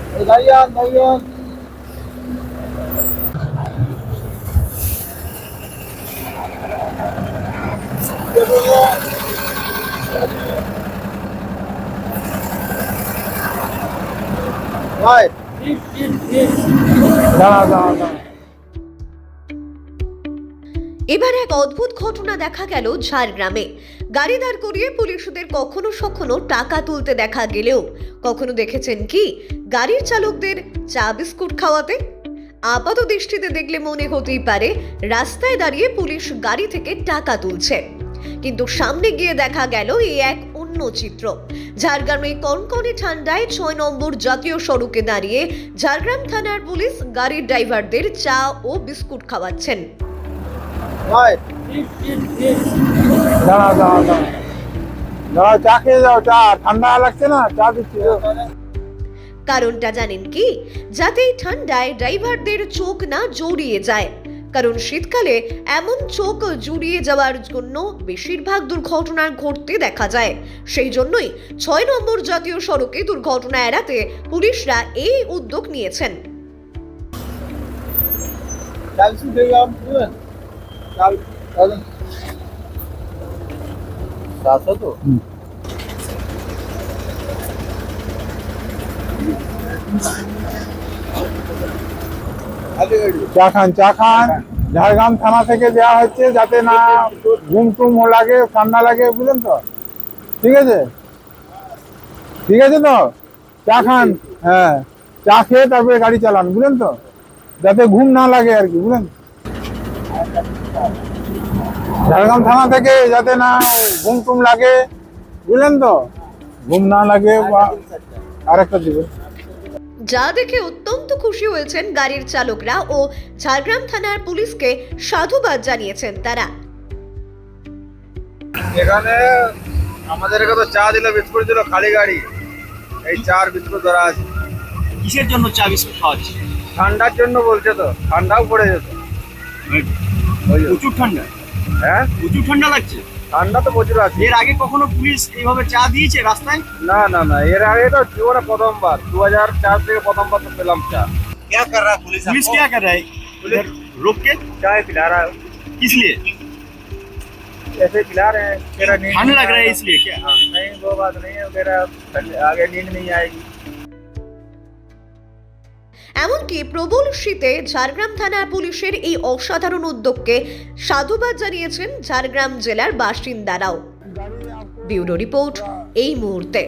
Dayan, dayan. Right. দাঁড়া দাঁড়া দাঁড়া। এবার এক অদ্ভুত ঘটনা দেখা গেল ঝাড়গ্রামে। গাড়ি দাঁড় করিয়ে পুলিশদের কখনো সখনো টাকা তুলতে দেখা গেলেও কখনো দেখেছেন কি গাড়ির চালকদের চা বিস্কুট খাওয়াতে? আপাত দৃষ্টিতে দেখলে মনে হতেই পারে রাস্তায় দাঁড়িয়ে পুলিশ গাড়ি থেকে টাকা তুলছে, কিন্তু সামনে গিয়ে দেখা গেল এই এক অন্য চিত্র। ঝাড়গ্রামে কনকনে ঠান্ডায় ৬ নম্বর জাতীয় সড়কে দাঁড়িয়ে ঝাড়গ্রাম থানার পুলিশ গাড়ির ড্রাইভারদের চা ও বিস্কুট খাওয়াচ্ছেন। Right. দাঁড়া দাঁড়া দাঁড়া। দাঁড়া, চা খেয়ে যাও, চা ঠান্ডা লাগছে না, চা দিচ্ছি। কারণটা জানেন কি? যাতে এই ঠান্ডায় ড্রাইভারদের চোখ না জড়িয়ে যায়, কারণ শীতকালে এমন চোখ জুড়িয়ে যাওয়ার জন্য বেশিরভাগ দুর্ঘটনা ঘটতে দেখা যায়। সেই জন্যই ৬ নম্বর জাতীয় সড়কে দুর্ঘটনা এড়াতে পুলিশরা এই উদ্যোগ নিয়েছেন। চাল শুধু দিলাম, বুঝলেন? চাল চাল 700 তো? চা খান, চা খান। ঝাড়গ্রাম থানা থেকে দেওয়া হচ্ছে যাতে না ঘুম টুম লাগে, ঠান্ডা লাগে, বুঝলেন তো? ঠিক আছে, ঠিক আছে তো? চা খান, হ্যাঁ, চা খেয়ে তারপরে গাড়ি চালান, বুঝলেন তো? যাতে ঘুম না লাগে আর কি, বুঝলেন? ঝাড়গ্রাম থানা থেকে যাতে না ঘুম টুম লাগে, বুঝলেন তো? ঘুম না লাগে বা আরেকটা দিবে। যা দেখে অত্যন্ত খুশি হয়েছেন গাড়ির চালকরা ও ঝাড়গ্রাম থানার পুলিশকে সাধুবাদ জানিয়েছেন তারা। এখানে আমাদের তো চা দিল, বিস্কুট দিল, খালি গাড়ি এই চার বিস্কুট ধরা আছে। কিসের জন্য চা বিস্কুট খাওয়াচ্ছে? ঠান্ডার জন্য বলছে, তো ঠান্ডাও পড়ে যেত। প্রচুর ঠান্ডা? হ্যাঁ, প্রচুর ঠান্ডা লাগছে। ঠান্ডা তো প্রচুর আছে। এর আগে কখনো পুলিশ এইভাবে চা দিয়েছে রাস্তায়? না না না, এর আগে তো জীবনে প্রথমবার, 2004 থেকে প্রথমবার তো পেলাম চা। क्या कर रहा है पुलिस? पुलिस क्या कर रहा है? पुलिस रोक के चाय पिला रहा है, किस लिए? ऐसे पिला रहे हैं। मेरा नींद ठंड नहीं लग रहा है आएगा। इसलिए क्या? हाँ, नहीं वो बात नहीं है, मेरा आगे नींद नहीं आएगी। এমনকি প্রবল শীতে ঝাড়গ্রাম থানার পুলিশের এই অসাধারণ উদ্যোগকে সাধুবাদ জানিয়েছেন ঝাড়গ্রাম জেলার বাসিন্দারাও। ব্যুরো রিপোর্ট এই মুহূর্তে।